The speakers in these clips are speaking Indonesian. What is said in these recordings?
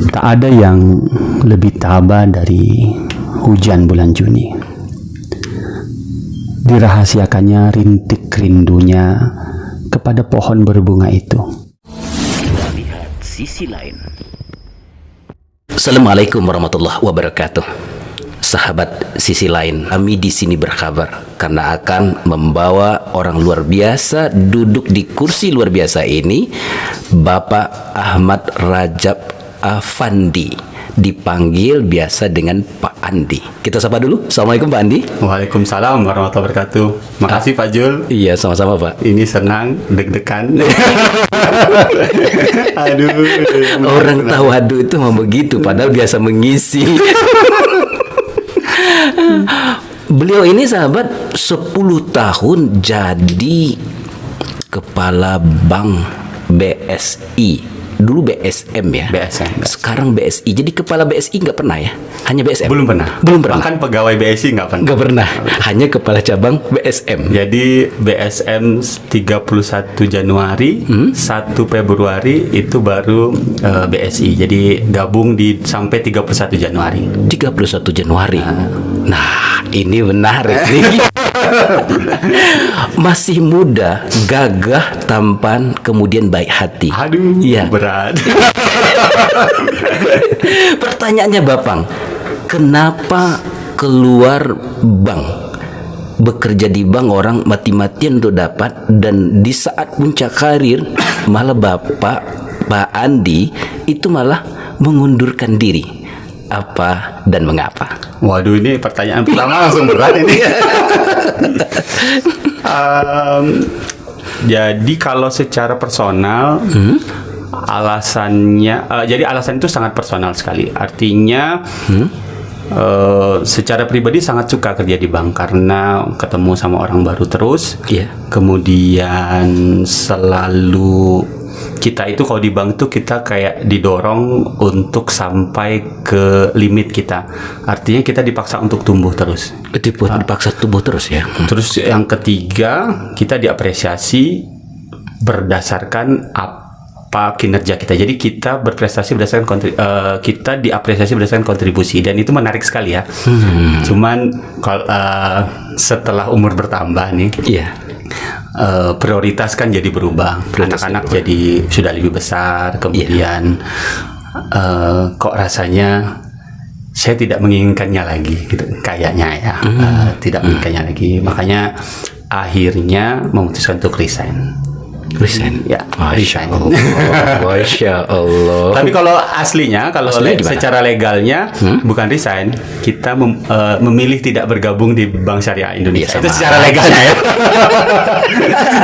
Tak ada yang lebih tabah dari hujan bulan Juni. Dirahasiakannya rintik rindunya kepada pohon berbunga itu. Kita lihat sisi lain. Assalamualaikum warahmatullahi wabarakatuh. Sahabat sisi lain, kami di sini berkabar karena akan membawa orang luar biasa duduk di kursi luar biasa ini, Bapak Ahmad Rajab Afandi, dipanggil biasa dengan Pak Andi. Kita sapa dulu. Assalamualaikum Pak Andi. Waalaikumsalam warahmatullahi wabarakatuh. Makasih Pak Jul. Iya, sama-sama Pak. Ini senang, deg-degan. Aduh. Orang tahu aduh itu mau begitu, padahal biasa mengisi. Beliau ini sahabat 10 tahun jadi kepala bank BSI. Dulu BSM ya. BSM. Sekarang BSI. Jadi kepala BSI nggak pernah ya? Hanya BSM. Belum pernah. Bahkan pegawai BSI nggak pernah. Nggak pernah. Hanya kepala cabang BSM. Jadi BSM 31 Januari, 1 Februari itu baru BSI. Jadi gabung sampai 31 Januari. 31 Januari. Nah, ini menarik nih. Masih muda, gagah, tampan, kemudian baik hati. Aduh, ya. Berat. Pertanyaannya Bapang, kenapa keluar bank? Bekerja di bank orang mati-matian untuk dapat, dan di saat puncak karir malah Pak Andi itu malah mengundurkan diri. Apa dan mengapa? Waduh, ini pertanyaan pertama langsung berat ini. Jadi kalau secara personal, alasannya, jadi alasan itu sangat personal sekali. Artinya, secara pribadi sangat suka kerja di bank karena ketemu sama orang baru terus. Kemudian selalu kita itu kalau di bank tuh kita kayak didorong untuk sampai ke limit kita. Artinya kita dipaksa untuk tumbuh terus. Dipaksa tumbuh terus ya. Terus yang ketiga, kita diapresiasi berdasarkan apa kinerja kita. Jadi kita berprestasi berdasarkan kita diapresiasi berdasarkan kontribusi, dan itu menarik sekali ya. Cuman kalau setelah umur bertambah nih, prioritas kan jadi berubah. Anak-anak jadi sudah lebih besar, kemudian kok rasanya saya tidak menginginkannya lagi gitu, kayaknya ya. Tidak menginginkannya lagi, makanya akhirnya memutuskan untuk resign. Ya, Masya Allah. Masya Allah. Tapi kalau aslinya, kalau secara legalnya bukan resign, kita memilih tidak bergabung di Bank Syariah Indonesia. Itu secara legalnya ya.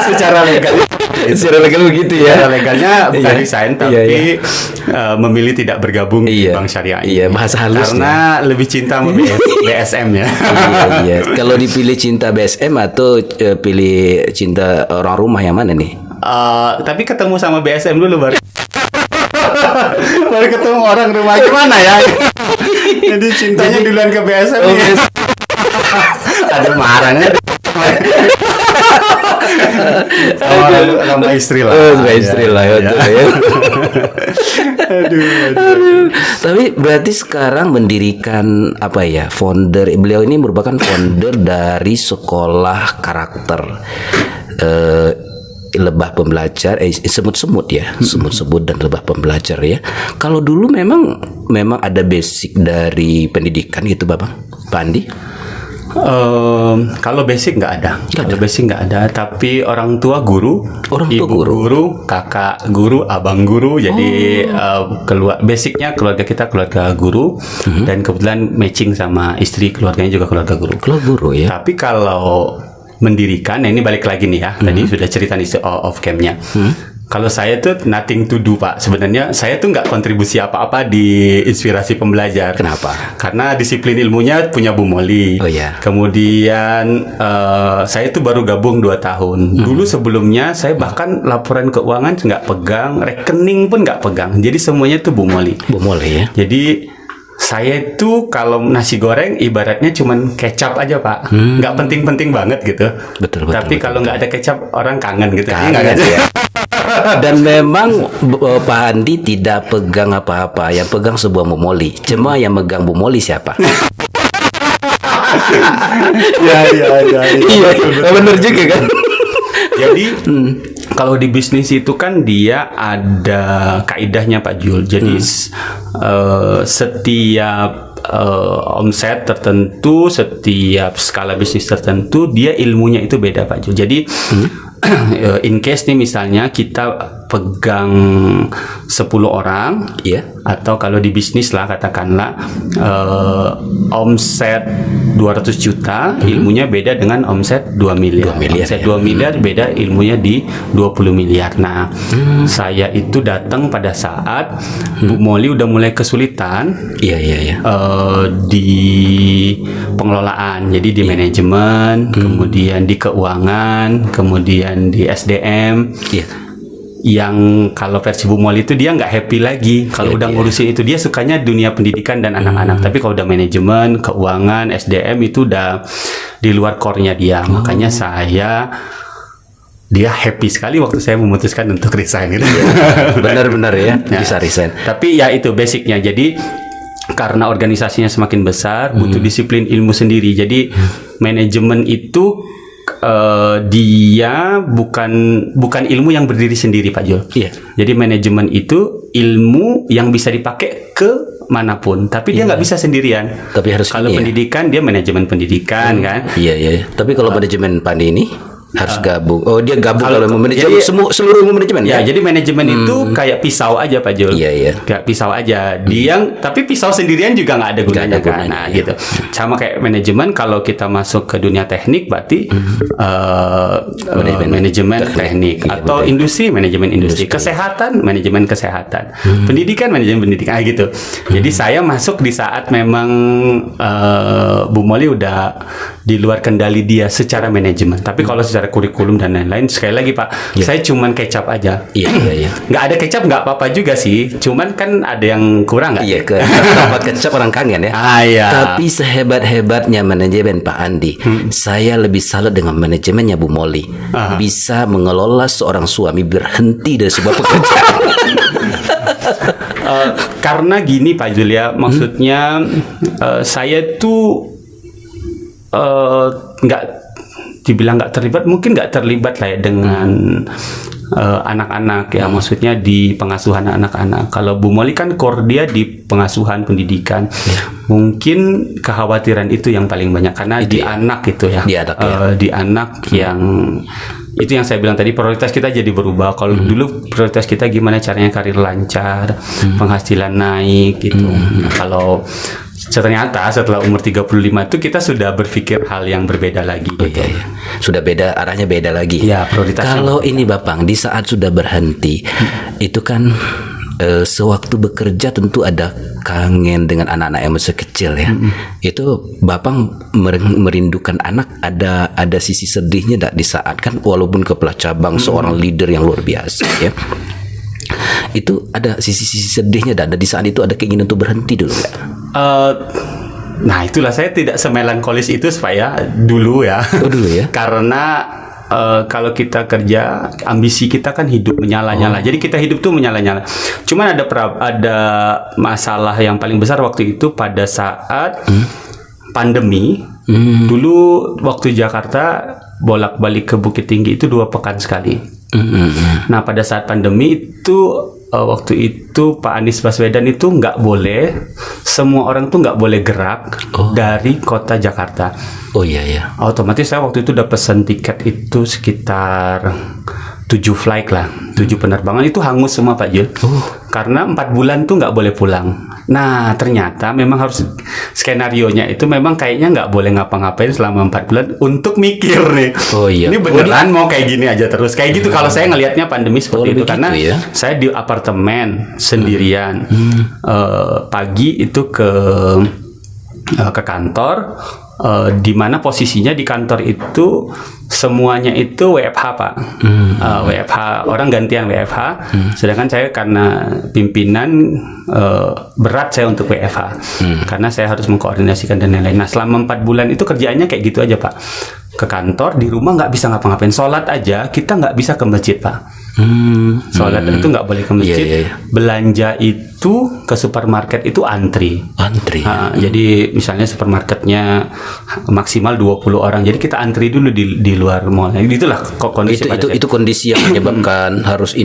Secara legal. Secara legal begitu ya. Secara legalnya bukan resign, tapi memilih tidak bergabung di Bank Syariah. Iya, bahasa halus. Karena lebih cinta sama BSM ya. Iya. Kalau dipilih cinta BSM atau pilih cinta orang rumah, yang mana nih? Tapi ketemu sama BSM dulu baru ketemu orang rumah gimana ya. Jadi cintanya duluan ke BSM. Aduh, marahnya sama istri lah. Sama istri lah ya. Aduh. Tapi berarti sekarang mendirikan apa ya? Founder, beliau ini merupakan founder dari sekolah karakter Lebah Pembelajar, semut-semut ya, semut-semut dan lebah pembelajar ya. Kalau dulu memang ada basic dari pendidikan gitu, Bapak Pak Andi? Kalau basic nggak ada. Basic nggak ada, tapi orang tua guru, ibu guru, kakak guru, abang guru. Jadi basicnya keluarga kita keluarga guru, dan kebetulan matching sama istri, keluarganya juga keluarga guru. Keluarga guru ya. Tapi kalau mendirikan, ini balik lagi nih ya. Tadi sudah cerita nih off cam-nya. Kalau saya tuh nothing to do, Pak. Sebenarnya saya tuh nggak kontribusi apa-apa di Inspirasi Pembelajar. Kenapa? Karena disiplin ilmunya punya Bu Molly. Oh ya. Kemudian saya tuh baru gabung 2 tahun. Dulu sebelumnya saya bahkan laporan keuangan nggak pegang, rekening pun nggak pegang. Jadi semuanya tuh Bu Molly. Bu Molly ya. Jadi saya itu kalau nasi goreng ibaratnya cuman kecap aja, Pak. Nggak penting-penting banget gitu. Betul. Tapi kalau nggak ada kecap orang kangen gitu. Kangen ya. Dan memang Pak Andi tidak pegang apa-apa, yang pegang sebuah momoli. Cuma yang megang momoli siapa? Iya, benar juga kan. Jadi kalau di bisnis itu kan dia ada kaidahnya Pak Jul. Jadi setiap omset tertentu, setiap skala bisnis tertentu, dia ilmunya itu beda Pak Jul. Jadi in case nih misalnya kita pegang 10 orang, atau kalau di bisnis lah katakanlah omset 200 juta, ilmunya beda dengan omset 2 miliar. Omset 2 miliar beda ilmunya di 20 miliar. Nah, saya itu datang pada saat Bu Molly udah mulai kesulitan di pengelolaan. Jadi di manajemen, kemudian di keuangan, kemudian di SDM. Yang kalau versi Bu Molly itu dia nggak happy lagi kalau udah ngurusin itu, dia sukanya dunia pendidikan dan anak-anak. Tapi kalau udah manajemen, keuangan, SDM itu udah di luar core-nya dia. Makanya dia happy sekali waktu saya memutuskan untuk resign gitu. Benar-benar ya, bisa resign. Tapi ya itu basicnya. Jadi karena organisasinya semakin besar, butuh disiplin ilmu sendiri. Jadi manajemen itu dia bukan ilmu yang berdiri sendiri Pak Jul. Jadi manajemen itu ilmu yang bisa dipakai ke manapun, tapi dia nggak bisa sendirian. Tapi harus kalau pendidikan dia manajemen pendidikan kan. Tapi kalau manajemen Pak ini harus gabung. Oh, dia gabung kalau manajemen seluruh manajemen. Jadi manajemen itu kayak pisau aja Pak Jul. Kayak pisau aja. Tapi pisau sendirian juga nggak ada gunanya kan. Nah, gitu. Sama kayak manajemen, kalau kita masuk ke dunia teknik berarti manajemen teknik, atau industri, manajemen industri, kesehatan, manajemen kesehatan, pendidikan, manajemen pendidikan gitu. Jadi saya masuk di saat memang Bu Molly udah di luar kendali dia secara manajemen. Tapi kalau secara kurikulum dan lain-lain, sekali lagi Pak, saya cuman kecap aja. Nggak ada kecap nggak apa-apa juga sih. Cuman kan ada yang kurang nggak? Dapat kecap orang kangen ya. Tapi sehebat-hebatnya manajemen Pak Andi, saya lebih salut dengan manajemennya Bu Molly. Bisa mengelola seorang suami berhenti dari sebuah pekerjaan. Karena gini Pak Julia, maksudnya saya tuh dibilang nggak terlibat, mungkin nggak terlibat lah ya dengan anak-anak ya, maksudnya di pengasuhan anak-anak. Kalau Bu Molly kan core dia di pengasuhan pendidikan. Mungkin kekhawatiran itu yang paling banyak karena di anak itu ya. Di anak yang itu yang saya bilang tadi, prioritas kita jadi berubah. Kalau dulu prioritas kita gimana caranya karir lancar, penghasilan naik gitu. Kalau ternyata setelah umur 35 itu kita sudah berpikir hal yang berbeda lagi. Sudah beda, arahnya beda lagi. Prioritasnya. Kalau ini Bapak, di saat sudah berhenti, itu kan sewaktu bekerja tentu ada kangen dengan anak-anak yang masih kecil ya. Itu Bapak merindukan anak, ada sisi sedihnya enggak di saat kan walaupun kepala cabang seorang leader yang luar biasa ya. Itu ada sisi-sisi sedihnya, dan di saat itu ada keinginan untuk berhenti dulu nggak? Nah itulah saya tidak semelankolis itu supaya dulu ya. Dulu ya. Karena kalau kita kerja, ambisi kita kan hidup menyala-nyala. Jadi kita hidup tuh menyala-nyala. Cuman ada masalah yang paling besar waktu itu pada saat pandemi. Dulu waktu Jakarta bolak-balik ke Bukit Tinggi itu 2 pekan sekali. Nah pada saat pandemi itu waktu itu Pak Anies Baswedan itu nggak boleh, semua orang tuh nggak boleh gerak dari kota Jakarta. Otomatis saya waktu itu udah pesen tiket itu sekitar 7 flight lah, 7 penerbangan itu hangus semua Pak Jil. Karena 4 bulan tuh nggak boleh pulang. Nah ternyata memang harus skenarionya itu memang kayaknya nggak boleh ngapa-ngapain selama 4 bulan untuk mikir nih. Ini beneran mau kayak gini aja terus kayak gitu. Kalau saya ngelihatnya pandemi seperti itu karena saya di apartemen sendirian. Pagi itu ke kantor. Di mana posisinya di kantor itu semuanya itu WFH Pak. WFH, orang gantian WFH. Sedangkan saya karena pimpinan berat saya untuk WFH. Karena saya harus mengkoordinasikan dan lain-lain. Nah selama 4 bulan itu kerjaannya kayak gitu aja Pak. Ke kantor, di rumah nggak bisa ngapa-ngapain. Sholat aja kita nggak bisa ke masjid Pak. Sholat itu nggak boleh ke masjid. Iya, iya. Belanja itu ke supermarket itu antri. Jadi misalnya supermarketnya maksimal 20 orang. Jadi kita antri dulu di luar mall. Itulah kondisi Itu kondisi yang menyebabkan harus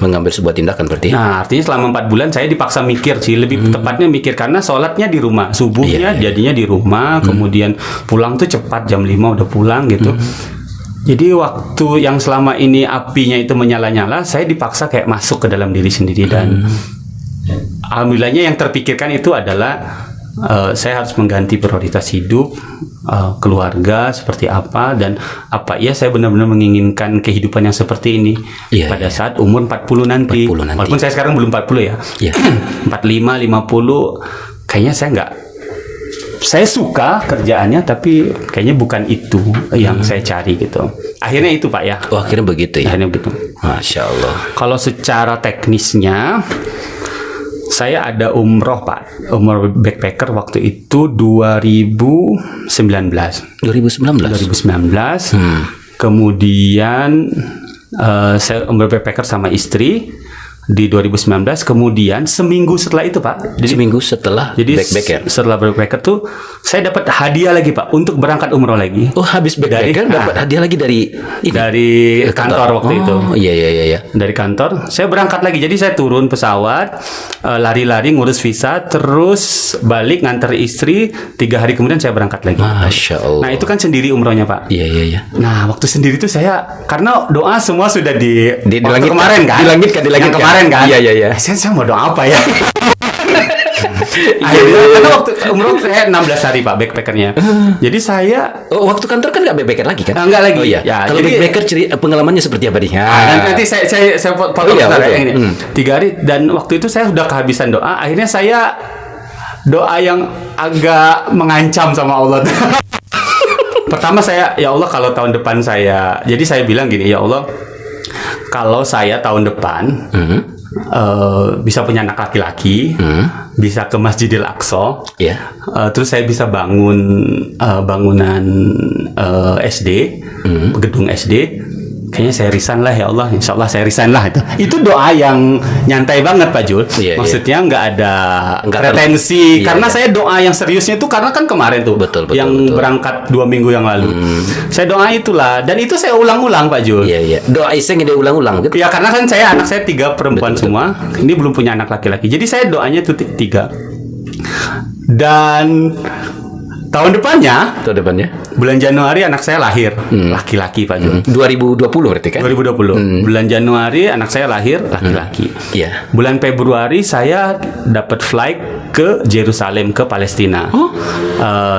mengambil sebuah tindakan berarti. Nah, artinya selama 4 bulan saya dipaksa mikir sih, lebih tepatnya mikir karena sholatnya di rumah, subuhnya jadinya di rumah, kemudian pulang tuh cepat jam 5 udah pulang gitu. Jadi waktu yang selama ini apinya itu menyala-nyala, saya dipaksa kayak masuk ke dalam diri sendiri dan alhamdulillahnya yang terpikirkan itu adalah saya harus mengganti prioritas hidup, keluarga seperti apa dan apa ya saya benar-benar menginginkan kehidupan yang seperti ini pada saat umur 40 nanti. Walaupun saya sekarang belum 40 ya. 45, 50 kayaknya saya suka kerjaannya tapi kayaknya bukan itu yang saya cari gitu. Akhirnya itu Pak ya. Oh, akhirnya begitu ya. Akhirnya begitu. Masya Allah. Kalau secara teknisnya saya ada umroh Pak, umroh backpacker waktu itu 2019. Kemudian saya umroh backpacker sama istri di 2019, kemudian seminggu setelah itu Pak. Jadi backpacker. Setelah backpacker tuh saya dapat hadiah lagi Pak untuk berangkat umroh lagi. Oh, habis backpacker dapat hadiah lagi dari kantor waktu itu. Iya. Dari kantor saya berangkat lagi. Jadi saya turun pesawat, lari-lari ngurus visa, terus balik nganter istri. 3 hari kemudian saya berangkat lagi. Masya Allah. Nah itu kan sendiri umrohnya Pak. Iya. Nah waktu sendiri itu saya karena doa semua sudah di langit kemarin kan. Dilangitkan Kemarin kan? Iya. Saya mau doa apa ya? Karena waktu umroh saya 16 hari Pak backpackernya. Jadi saya waktu kantor kan nggak backpacker lagi kan? Enggak lagi. Oh iya. Ya, kalau backpacker pengalamannya seperti apa nih? Nanti saya potong ini. 3 hari dan waktu itu saya sudah kehabisan doa. Akhirnya saya doa yang agak mengancam sama Allah. Pertama saya, ya Allah kalau tahun depan jadi saya bilang gini, ya Allah kalau saya tahun depan bisa punya anak laki-laki, bisa ke Masjidil Aqsa, terus saya bisa bangunan SD, gedung SD, kayaknya saya resign lah ya Allah, insya Allah saya resign lah itu doa yang nyantai banget Pak Jul. Maksudnya nggak ada pretensi karena saya doa yang seriusnya itu karena kan kemarin tuh betul, berangkat 2 minggu yang lalu saya doa itulah dan itu saya ulang-ulang Pak Jul. Doa iseng dia ulang-ulang gitu. Ya karena kan anak saya 3 perempuan semua, ini belum punya anak laki-laki, jadi saya doanya itu 3 dan tahun depannya bulan Januari anak saya lahir laki-laki Pak Jul. 2020 berarti kan? 2020. Bulan Januari anak saya lahir laki-laki. Bulan Februari saya dapat flight ke Yerusalem ke Palestina.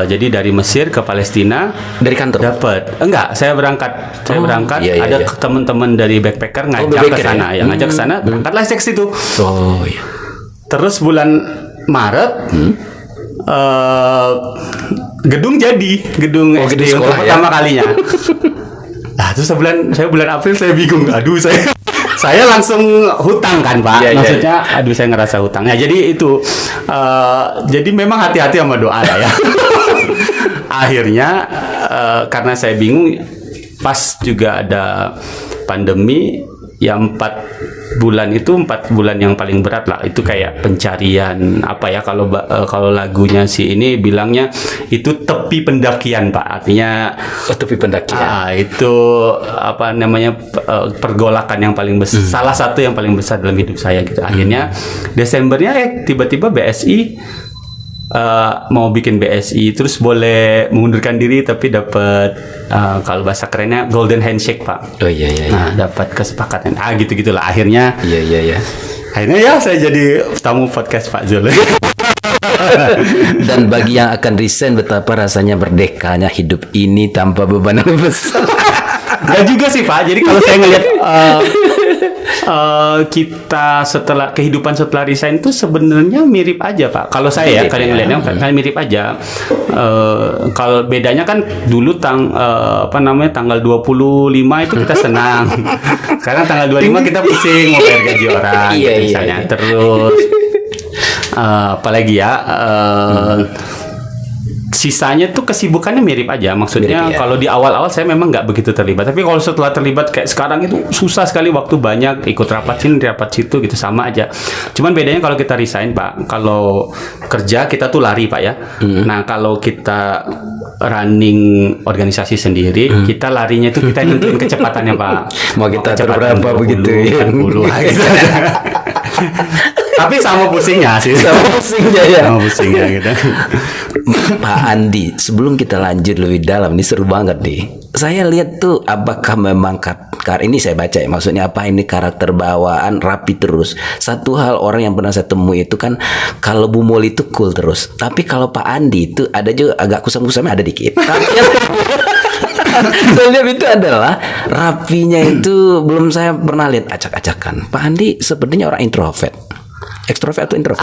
Jadi dari Mesir ke Palestina dari kantor. Dapat. Enggak, saya berangkat. Ada teman-teman dari backpacker ngajak ke sana, ngajak ke sana, berangkatlah saya ke situ. Terus bulan Maret gedung SD untuk pertama kalinya. Nah, terus saya bulan April saya bingung. Aduh, saya langsung hutang kan Pak. Maksudnya aduh saya ngerasa hutang. Ya jadi itu jadi memang hati-hati sama doa lah ya. Akhirnya karena saya bingung pas juga ada pandemi ya 4 bulan yang paling berat lah, itu kayak pencarian apa ya, kalau lagunya si ini bilangnya itu tepi pendakian Pak, artinya tepi pendakian itu apa namanya pergolakan yang paling besar, salah satu yang paling besar dalam hidup saya gitu. Akhirnya Desembernya tiba-tiba BSI mau bikin BSI, terus boleh mengundurkan diri tapi dapat kalau bahasa kerennya golden handshake Pak. Nah dapat kesepakatan gitulah akhirnya. Akhirnya ya saya jadi tamu podcast Pak Zul. Dan bagi yang akan resign, betapa rasanya merdekanya hidup ini tanpa beban yang besar. Gak juga sih Pak. Jadi kalau saya ngelihat kita kehidupan setelah resign itu sebenarnya mirip aja Pak. Kalau saya kalian ngelihatnya kan mirip aja. Kalau bedanya kan dulu tanggal 25 itu kita senang. Sekarang tanggal 25 kita pusing mau bayar gaji orang misalnya. Terus apalagi ya sisanya tuh kesibukannya mirip aja. Maksudnya Mirip, ya. kalau di awal-awal saya memang nggak begitu terlibat. Tapi kalau setelah terlibat kayak sekarang itu susah sekali, waktu banyak, ikut rapat sini, rapat situ gitu, sama aja. Cuman bedanya kalau kita resign, Pak, kalau kerja kita tuh lari, Pak ya. Nah, kalau kita running organisasi sendiri, kita larinya itu kita nentuin kecepatannya, Pak. Mau kita kecepatan berapa 20, begitu ya. 40, gitu. Tapi sama pusingnya sih. Sama pusingnya ya. Sama pusingnya gitu. Pak Andi, sebelum kita lanjut lebih dalam, ini seru banget nih. Saya lihat tuh, apakah memang ini saya baca ya, maksudnya apa ini karakter bawaan rapi terus. Satu hal orang yang pernah saya temui itu kan, kalau Bu Moli itu cool terus. Tapi kalau Pak Andi itu ada juga agak kusam-kusamnya, ada dikit. Tapi saya lihat itu adalah rapinya itu belum saya pernah lihat acak-acakan. Pak Andi sepertinya orang introvert. Ekstrovert atau introvert?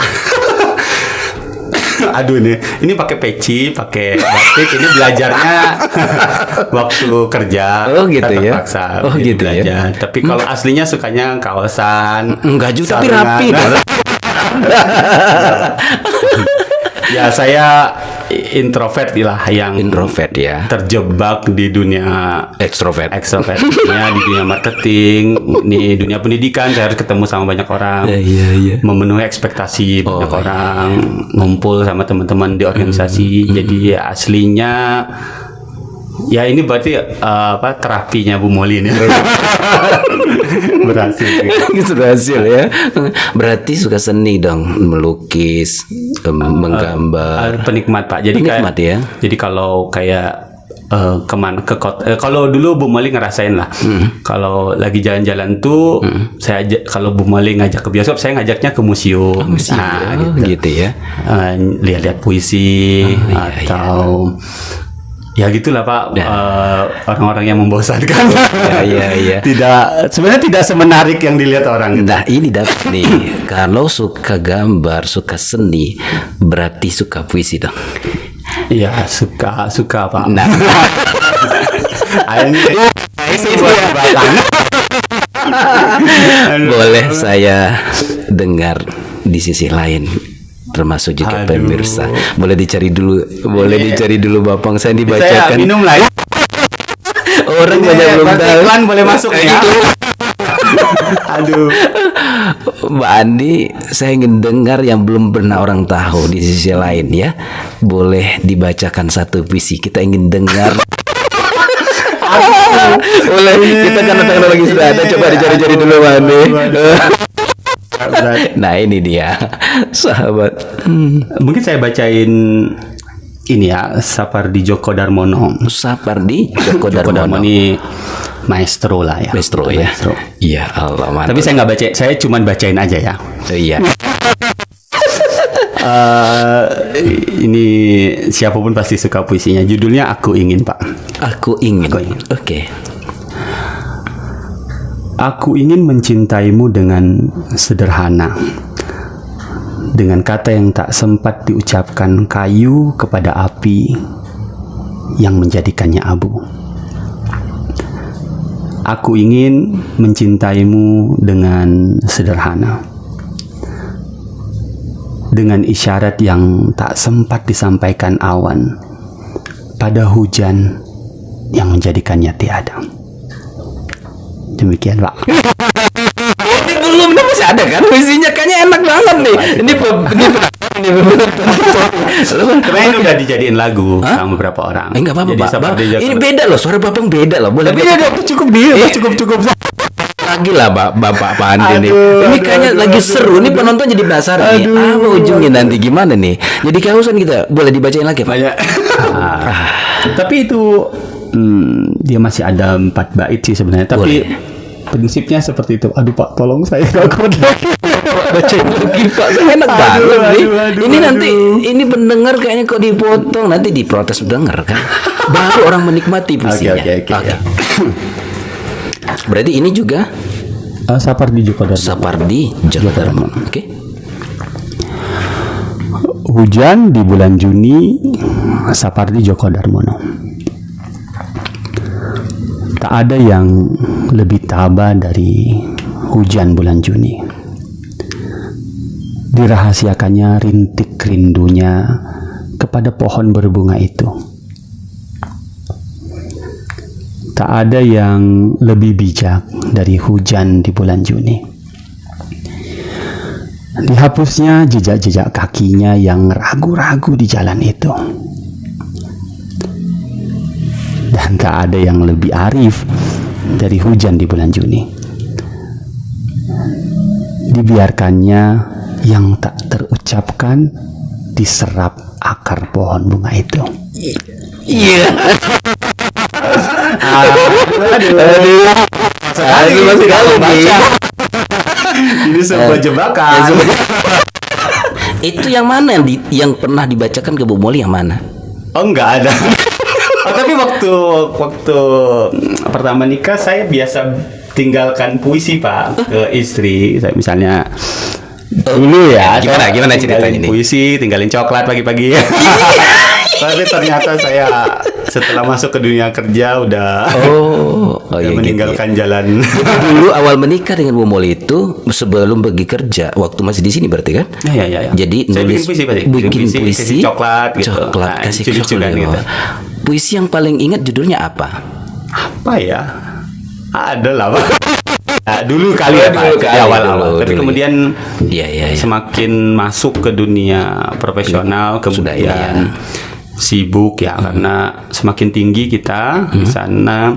Aduh ini pakai peci, pakai batik. Ini belajarnya waktu kerja. Oh gitu ya. Terpaksa Oh gitu belajar. ya. Tapi kalau aslinya sukanya kaosan. Enggak juga, tapi sarungan. rapi. Ya saya introvert lah, yang Introvert ya. terjebak di dunia Ekstrovert. extrovertnya, di dunia marketing, di dunia pendidikan. Saya harus ketemu sama banyak orang, Iya. memenuhi ekspektasi banyak orang, ngumpul sama teman-teman di organisasi. Jadi aslinya ya ini berarti terapinya Bu Moli ini. Berhasil. Gitu berhasil ya. Berarti suka seni dong, melukis, menggambar. Penikmat, Pak. Jadi Penikmat ya. Jadi kalau kayak kemana ke kota, kalau dulu Bu Moli ngerasain lah. Kalau lagi jalan-jalan tuh kalau Bu Moli ngajak ke bioskop, saya ngajaknya ke museum. Nah, gitu ya. Lihat-lihat puisi atau ya gitulah, Pak. Orang-orang yang membosankan. Iya. Sebenarnya tidak semenarik yang dilihat orang gitu. Nah ini dapat nih. Kalau suka gambar, suka seni, berarti suka puisi dong. Iya, suka Pak. Nah, ini buat belakang. boleh saya dengar di sisi lain, termasuk juga pemirsa. Boleh dicari dulu Bapang, saya Saya dibacakan. minum lah ya. Orang banyak belum tahu. Iklan boleh masuk ya. Aduh. Mbak Andi, saya ingin dengar yang belum pernah orang tahu di sisi lain ya. Boleh dibacakan satu puisi, kita ingin dengar. Boleh, kita kan teknologi sudah ada, coba dicari-cari dulu Mbak Andi. Nah ini dia, sahabat. Mungkin saya bacain ini ya, Sapardi Djoko Darmono. Sapardi Djoko Djoko Darmono Darmono. ini maestro lah ya. Maestro ya. Iya, Allah mantap. Tapi saya nggak baca, saya cuman bacain aja ya. Iya. Ini siapapun pasti suka puisinya. Judulnya Aku Ingin, Pak. Aku ingin. Aku ingin. Oke. Aku ingin mencintaimu dengan sederhana, dengan kata yang tak sempat diucapkan kayu kepada api yang menjadikannya abu. Aku ingin mencintaimu dengan sederhana, dengan isyarat yang tak sempat disampaikan awan pada hujan yang menjadikannya tiada. Demikian, Pak. Ini belum, ini masih ada kan? Puisinya kayaknya enak banget nih. Ini Kemarin udah dijadiin lagu sama beberapa orang. Enggak apa-apa, Jadi Pak. Sapardi Djoko. Ini beda loh, suara Bapang beda loh. Boleh Tapi dia cukup dia, cukup. lagi lah Bapak Pak Andi nih. Ini kayaknya lagi seru nih, penonton jadi penasaran nih. Apa ujungnya nanti gimana nih? Jadi kehausan kita. Boleh dibacain lagi, Pak? Banyak. Tapi itu dia masih ada 4 bait sih sebenarnya. Tapi prinsipnya seperti itu. Aduh Pak, tolong saya nggak kuat lagi. Bacain lagi Pak, saya enak banget nih. Ini nanti ini pendengar kayaknya kok dipotong, nanti diprotes pendengar kan. Baru orang menikmati puisinya. Oke. Berarti ini juga Sapardi Djoko Darmono. Sapardi Djoko Darmono. Oke. Hujan di bulan Juni, Sapardi Djoko Darmono. Tak ada yang lebih tabah dari hujan bulan Juni. Dirahasiakannya rintik rindunya kepada pohon berbunga itu. Tak ada yang lebih bijak dari hujan di bulan Juni. Dihapusnya jejak-jejak kakinya yang ragu-ragu di jalan itu. Dan tak ada yang lebih arif dari hujan di bulan Juni. Dibiarkannya yang tak terucapkan diserap akar pohon bunga itu. Iya. Ini sebuah jebakan. Itu yang mana yang pernah dibacakan ke Bu Molly yang mana? Oh, enggak ada. Oh, tapi waktu pertama nikah saya biasa tinggalkan puisi Pak ke istri. Saya misalnya dulu ya. Gimana ceritanya ini? Puisi, tinggalin coklat pagi-pagi. Tapi ternyata saya setelah masuk ke dunia kerja udah iya, meninggalkan gitu ya. jalan. Dulu awal menikah dengan Bu Molly itu sebelum pergi kerja, waktu masih di sini berarti kan? Ya. Jadi saya nulis bikin puisi, kasih coklat gitu. Kasih coklat gitu. gitu. Puisi yang paling ingat judulnya apa? Apa ya? Ada lah Pak. Nah, dulu kali ya Pak, awal-awal. Tapi kemudian semakin masuk ke dunia profesional, kemudian sibuk ya, karena semakin tinggi kita di sana,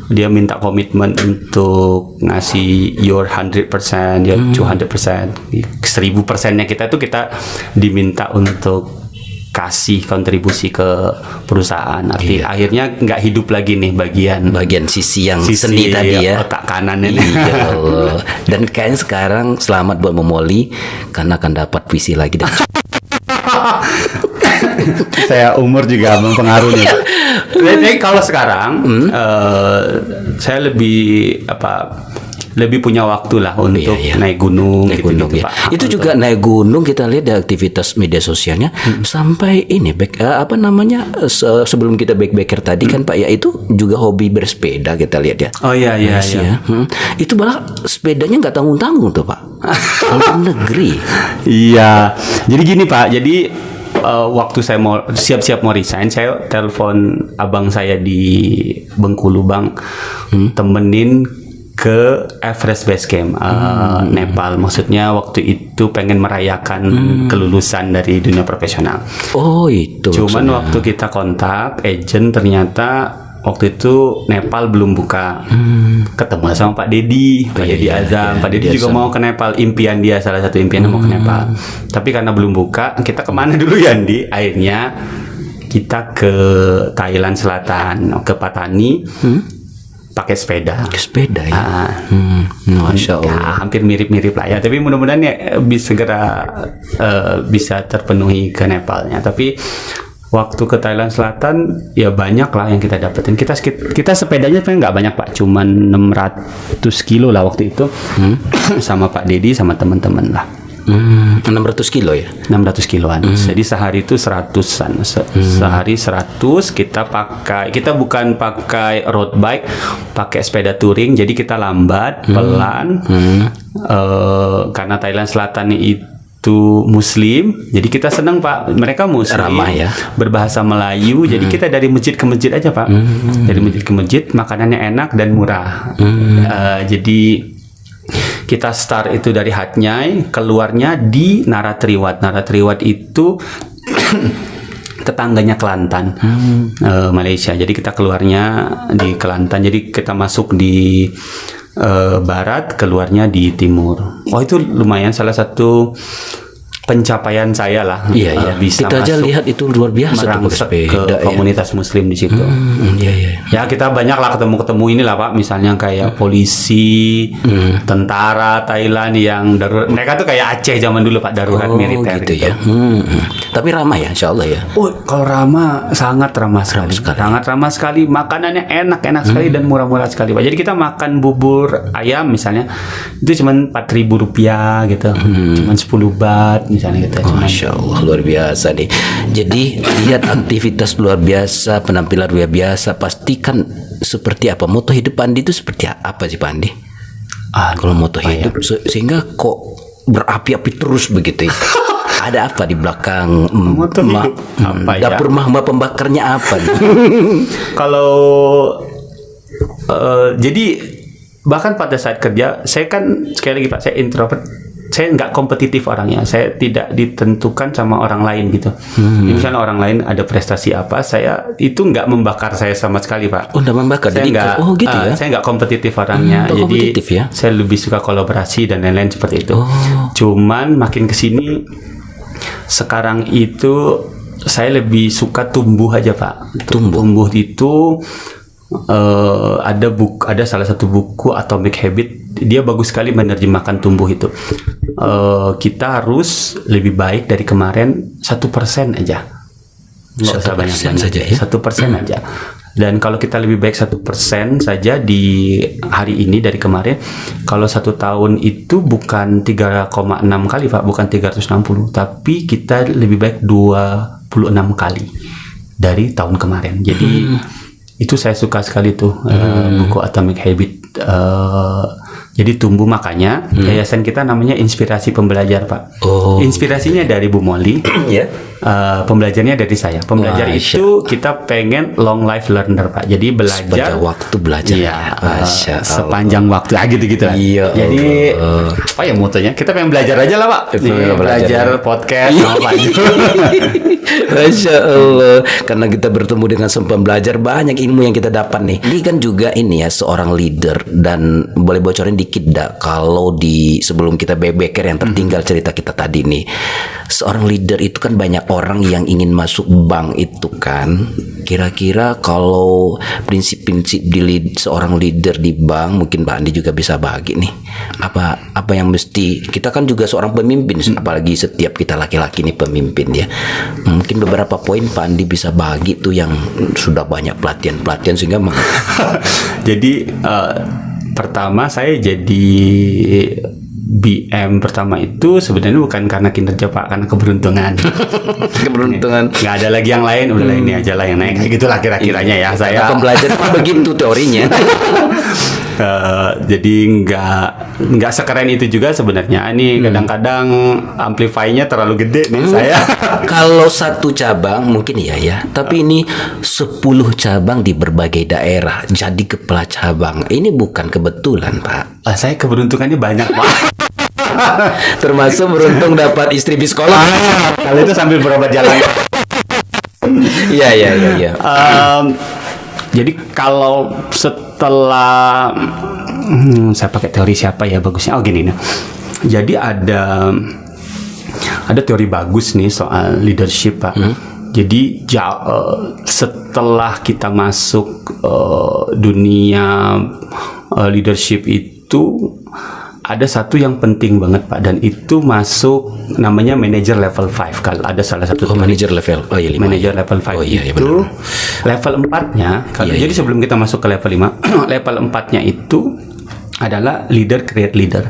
dia minta komitmen untuk ngasih your 100%, your 200%, 1000%-nya kita tuh kita diminta untuk kasih kontribusi ke perusahaan. Akhirnya nggak hidup lagi nih bagian sisi yang seni tadi ya, otak kanan ini. Iya. Dan kayaknya sekarang selamat buat Bu Molly karena akan dapat puisi lagi dan saya umur juga mempengaruhi. Jadi kalau sekarang saya lebih punya waktu lah untuk naik gunung gitu, ya. Pak. Itu juga naik gunung kita lihat di aktivitas media sosialnya sampai ini sebelum kita backpacker tadi kan Pak ya, itu juga hobi bersepeda kita lihat ya. Oh iya. Itu malah sepedanya nggak tanggung-tanggung tuh Pak. Luar negeri. Iya. Jadi gini Pak, waktu saya mau siap-siap mau resign, saya telepon abang saya di Bengkulu, Bang, temenin ke Everest Base Camp Nepal. Maksudnya waktu itu pengen merayakan kelulusan dari dunia profesional. Oh itu. Cuman maksudnya. waktu kita kontak agent, ternyata waktu itu Nepal belum buka. Ketemu sama Pak Dedi, Pak Dedi Azam. Pak Dedi juga mau ke Nepal. Impian dia, salah satu impiannya mau ke Nepal. Tapi karena belum buka, kita kemana dulu ya, Andi? Akhirnya kita ke Thailand Selatan, ke Patani. Pakai sepeda ya. Masya Allah. Ya, hampir mirip-mirip lah ya. Tapi mudah-mudahan ya bisa segera bisa terpenuhi ke Nepalnya. Tapi waktu ke Thailand Selatan ya banyak lah yang kita dapetin. Kita sepedanya sebenarnya nggak banyak Pak, cuman 600 kilo lah waktu itu. Sama Pak Dedi sama teman-teman lah. 600 kilo ya? 600 kiloan. Jadi sehari itu 100-an. Sehari 100 kita bukan pakai road bike, pakai sepeda touring. Jadi kita lambat, pelan. Karena Thailand Selatan itu Muslim, jadi kita senang Pak. Mereka Muslim, ramah ya, berbahasa Melayu. Jadi kita dari masjid ke masjid aja Pak. Dari masjid ke masjid, makanannya enak dan murah. Jadi kita start itu dari Hat Nyai, keluarnya di Naratriwat. Naratriwat itu tetangganya Kelantan, Malaysia. Jadi kita keluarnya di Kelantan. Jadi kita masuk di barat, keluarnya di timur. Oh itu lumayan, salah satu pencapaian saya lah. Bisa kita aja lihat itu luar biasa merangsek ke komunitas Muslim di situ. Ya kita banyak lah ketemu inilah Pak, misalnya kayak polisi, tentara Thailand yang darurat. Mereka tuh kayak Aceh zaman dulu Pak, darurat militer gitu ya. Tapi ramah ya, insya Allah ya. Oh kalau ramah, sangat ramah sekali. Sangat ramah sekali. Makanannya enak sekali dan murah-murah sekali Pak. Jadi kita makan bubur ayam misalnya itu cuma 4.000 rupiah gitu, cuma 10 baht misalnya gitu. Masya Allah, luar biasa nih. Jadi lihat aktivitas luar biasa, penampilan luar biasa. Pastikan seperti apa moto hidup Andi itu, seperti apa sih Pak Andi? Kalau moto hidup sehingga kok berapi-api terus begitu ya? Ada apa di belakang Moto hidup apa ya? dapur mama pembakarnya apa nih? Kalau jadi bahkan pada saat kerja, saya kan sekali lagi Pak, saya introvert, saya nggak kompetitif orangnya, saya tidak ditentukan sama orang lain gitu. Misalnya orang lain ada prestasi apa, saya itu nggak membakar saya sama sekali Pak. Oh, nggak membakar. Saya Jadi nggak, gitu ya. saya nggak kompetitif orangnya, nggak jadi kompetitif ya? saya lebih suka kolaborasi dan lain-lain seperti itu. Cuman makin kesini, sekarang itu saya lebih suka tumbuh aja Pak. Tumbuh itu ada salah satu buku Atomic Habit, dia bagus sekali menerjemahkan tumbuh itu. Kita harus lebih baik dari kemarin 1% aja, nggak usah banyak-banyak saja ya? 1% aja. Dan kalau kita lebih baik 1% saja di hari ini dari kemarin, kalau 1 tahun itu bukan 3,6 kali Pak, bukan 360, tapi kita lebih baik 26 kali dari tahun kemarin. Jadi itu saya suka sekali tuh buku Atomic Habit. Jadi tumbuh, makanya yayasan kita namanya Inspirasi Pembelajar Pak. Inspirasinya dari Bu Molly, pembelajarnya dari saya. Pembelajar itu kita pengen long life learner Pak. Jadi belajar sepanjang waktu belajar. Iya, sepanjang waktu gitu lah. Iya. Jadi apa ya motonya? Kita pengen belajar aja lah Pak. Belajar podcast sama Pak. Masya Allah. Karena kita bertemu dengan sempat belajar, banyak ilmu yang kita dapat nih. Ini kan juga ini ya, seorang leader. Dan boleh bocorin dikit dah, kalau di sebelum kita bebeker yang tertinggal cerita kita tadi nih, seorang leader itu kan banyak orang yang ingin masuk bank itu kan. Kira-kira kalau prinsip-prinsip seorang leader di bank, mungkin Mbak Andi juga bisa bagi nih. Apa yang mesti, kita kan juga seorang pemimpin, apalagi setiap kita laki-laki nih pemimpin ya. Mungkin beberapa poin Pak Andi bisa bagi tuh yang sudah banyak pelatihan sehingga jadi pertama saya jadi BM pertama itu sebenarnya bukan karena kinerja Pak, karena keberuntungan. Nggak ada lagi yang lain, udah ini aja lah yang naik, kayak gitulah kira-kiranya ya. Saya pembelajaran begitu teorinya. Jadi nggak sekeren itu juga sebenarnya. Ini kadang-kadang amplify-nya terlalu gede nih saya. Kalau satu cabang mungkin ya, tapi ini 10 cabang di berbagai daerah jadi kepala cabang. Ini bukan kebetulan Pak. Saya keberuntungannya banyak Pak. Termasuk beruntung dapat istri psikolog. Kalau itu sambil berobat jalan. Iya. Jadi kalau setelah saya pakai teori siapa ya bagusnya? Gini nih. Jadi ada teori bagus nih soal leadership Pak. Jadi setelah kita masuk dunia leadership itu ada satu yang penting banget Pak, dan itu masuk namanya manager level 5. Kalau ada salah satu manager level. Manager level 5 itu level 4-nya. Jadi sebelum kita masuk ke level 5, level 4-nya itu adalah leader create leader.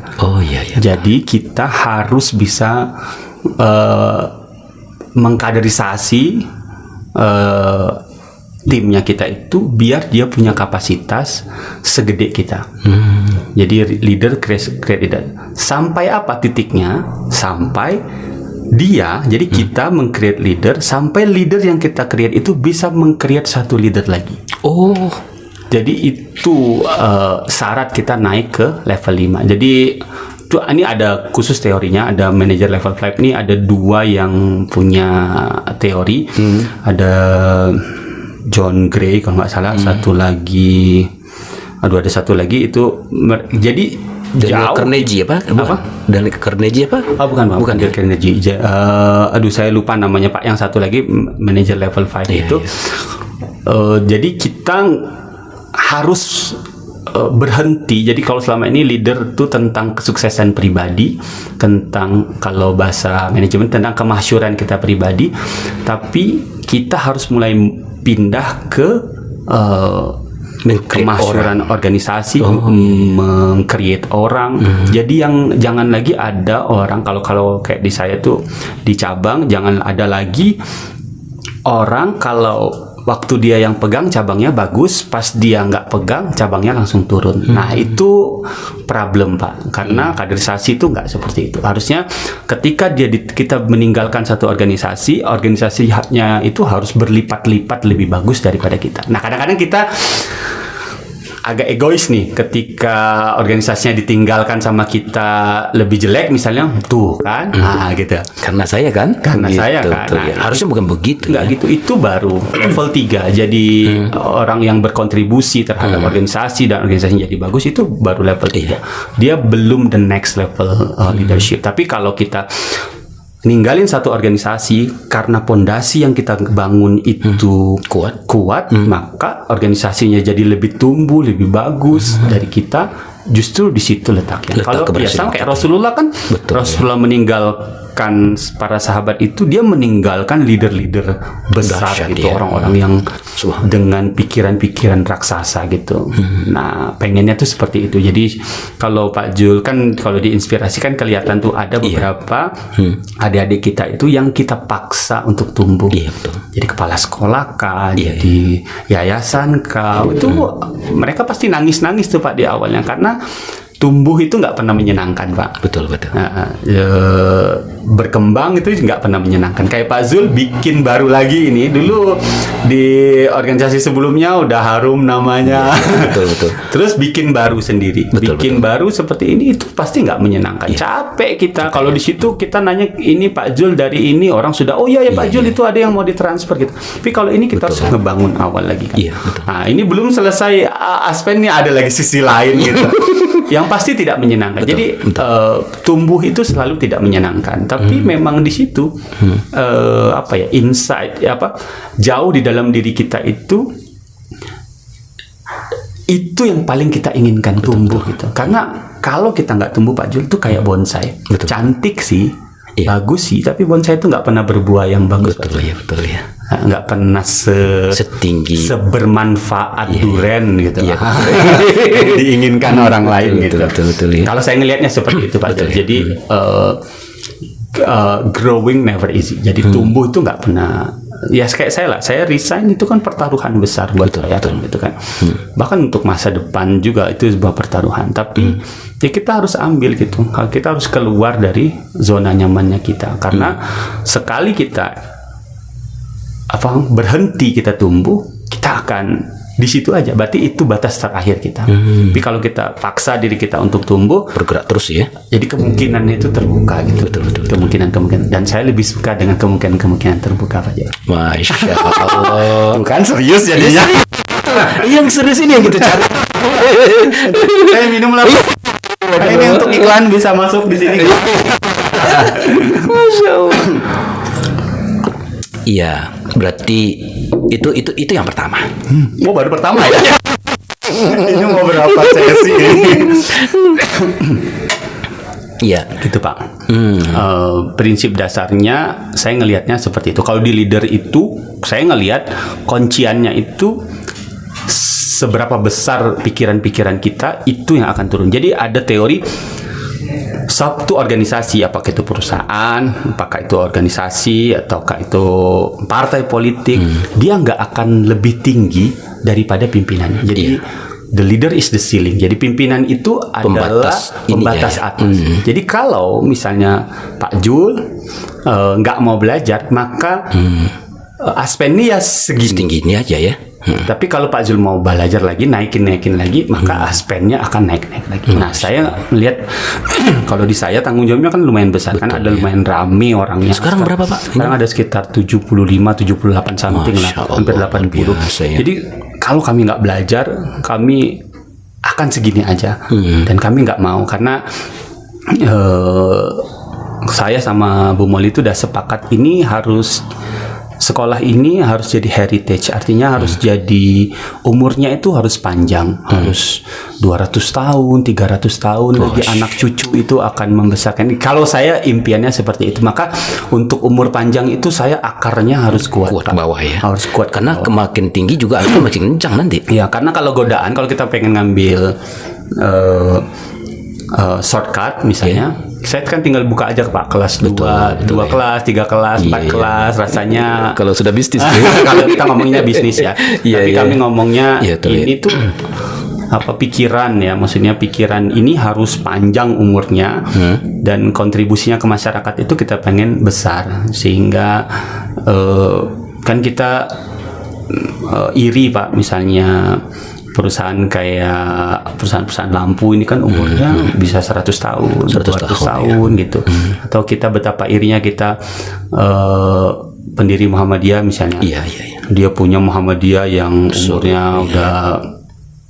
Jadi kita harus bisa mengkaderisasi timnya kita itu biar dia punya kapasitas segede kita. Jadi leader create leader. Sampai apa titiknya? Sampai dia, jadi kita meng-create leader sampai leader yang kita create itu bisa meng-create satu leader lagi. Jadi itu syarat kita naik ke level 5. Jadi ini ada khusus teorinya, ada manager level 5 ini ada 2 yang punya teori. Ada John Gray kalau nggak salah, satu lagi, ada satu lagi itu. Jadi Daniel Carnegie apa? Daniel Carnegie apa? Bukan Daniel Carnegie. Saya lupa namanya Pak. Yang satu lagi manager level 5 itu. Jadi kita harus berhenti. Jadi kalau selama ini leader itu tentang kesuksesan pribadi, tentang kalau bahasa manajemen tentang kemasyhuran kita pribadi, tapi kita harus mulai pindah ke kemasyhuran organisasi, meng-create orang. Jadi yang jangan lagi ada orang, kalau kayak di saya tuh di cabang, jangan ada lagi orang kalau waktu dia yang pegang cabangnya bagus, pas dia nggak pegang cabangnya langsung turun. Nah itu problem Pak, karena kaderisasi itu nggak seperti itu. Harusnya ketika kita meninggalkan satu organisasinya itu harus berlipat-lipat lebih bagus daripada kita. Nah kadang-kadang kita agak egois nih ketika organisasinya ditinggalkan sama kita lebih jelek misalnya, tuh kan, nah gitu. Karena saya kan, Saya kan. Nah, harusnya bukan begitu. Nggak gitu, itu baru level 3. Jadi orang yang berkontribusi terhadap organisasi dan organisasinya jadi bagus itu baru level 3. Dia belum the next level leadership. Tapi kalau kita ninggalin satu organisasi karena pondasi yang kita bangun itu kuat, maka organisasinya jadi lebih tumbuh, lebih bagus dari kita. Justru di situ letaknya. Kalau biasa kayak Rasulullah kan, Rasulullah meninggalkan para sahabat itu, dia meninggalkan leader-leader besar gitu, orang-orang yang dengan pikiran-pikiran raksasa gitu. Nah, pengennya tuh seperti itu. Jadi kalau Pak Jul kan kalau diinspirasi kan kelihatan tuh ada beberapa adik-adik kita itu yang kita paksa untuk tumbuh. Jadi kepala sekolah kah, jadi yayasan kah, itu mereka pasti nangis-nangis tuh Pak di awalnya, karena tumbuh itu nggak pernah menyenangkan Pak. Betul. Berkembang itu nggak pernah menyenangkan. Kayak Pak Zul bikin baru lagi ini, dulu di organisasi sebelumnya udah harum namanya. Betul. Terus bikin baru sendiri, baru seperti ini itu pasti nggak menyenangkan. Capek kita kalau di situ kita nanya ini Pak Zul dari ini, orang sudah Pak Zul itu ada yang mau ditransfer gitu. Tapi kalau ini kita harus ngebangun awal lagi kan. Nah ini belum selesai aspeknya, ada lagi sisi lain gitu. Yang pasti tidak menyenangkan. Jadi tumbuh itu selalu tidak menyenangkan. Tapi memang di situ insight jauh di dalam diri kita itu yang paling kita inginkan tumbuh gitu. Karena kalau kita nggak tumbuh Pak Jul itu kayak bonsai. Cantik sih, bagus sih, tapi bonsai itu nggak pernah berbuah yang bagus. Betul ya. Nggak pernah setinggi, sebermanfaat duren gitu. Diinginkan orang lain gitu. Betul. Kalau saya ngelihatnya seperti itu Pak. Jadi growing never easy. Jadi tumbuh itu nggak pernah. Ya kayak saya resign itu kan pertaruhan besar buat saya gitu kan. Bahkan untuk masa depan juga itu sebuah pertaruhan. Tapi ya kita harus ambil gitu. Kita harus keluar dari zona nyamannya kita, karena sekali kita berhenti kita tumbuh, kita akan di situ aja. Berarti itu batas terakhir kita. Tapi kalau kita paksa diri kita untuk tumbuh, bergerak terus ya. Jadi kemungkinan itu terbuka gitu. Betul. Kemungkinan. Dan saya lebih suka dengan kemungkinan terbuka aja. Masya Allah. Bukan serius jadinya. Yang serius ini yang kita cari. Saya minum lah. Ini untuk iklan bisa masuk di sini. Masya Allah. Iya, berarti itu yang pertama. Baru pertama ya. Ini mau berapa sesi ini? Iya, gitu Pak. Prinsip dasarnya saya ngelihatnya seperti itu. Kalau di leader itu saya ngelihat kunciannya itu seberapa besar pikiran-pikiran kita itu yang akan turun. Jadi ada teori satu organisasi, apakah itu perusahaan, apakah itu organisasi, ataukah itu partai politik, dia nggak akan lebih tinggi daripada pimpinannya. Jadi the leader is the ceiling. Jadi pimpinan itu adalah pembatas atas. Jadi kalau misalnya Pak Jul nggak mau belajar, maka aspennya ya segini aja ya. Tapi kalau Pak Zul mau belajar lagi, naikin lagi, maka aspennya akan naik lagi. Nah, saya melihat kalau di saya tanggung jawabnya kan lumayan besar. Kan ada lumayan rame orangnya. Sekarang berapa Pak? Sekarang ada sekitar 75, 78 something lah, hampir 80. Ya. Jadi kalau kami nggak belajar, kami akan segini aja. Dan kami nggak mau, karena saya sama Bu Molly itu udah sepakat ini harus sekolah ini harus jadi heritage, artinya harus jadi umurnya itu harus panjang, harus 200 tahun, 300 tahun lagi anak cucu itu akan membesarkan. Kalau saya impiannya seperti itu, maka untuk umur panjang itu saya akarnya harus kuat ke bawah ya. Harus kuat karena makin tinggi juga itu makin kencang nanti. Ya, karena kalau godaan, kalau kita pengen ngambil shortcut misalnya, Saya kan tinggal buka aja Pak kelas Betul, 2 kelas, 3 kelas, 4 kelas, rasanya Kalau sudah bisnis kalau kita ngomongnya bisnis ya. Iya, Tapi iya. kami ngomongnya Iya, betul, ini tuh apa pikiran ya, maksudnya pikiran ini harus panjang umurnya dan kontribusinya ke masyarakat itu kita pengen besar, sehingga kan kita iri Pak, misalnya perusahaan kayak perusahaan lampu ini kan umurnya bisa 100 tahun, 100 200 tahun, tahun gitu. Atau kita betapa irinya kita pendiri Muhammadiyah misalnya. Iya. Dia punya Muhammadiyah yang umurnya udah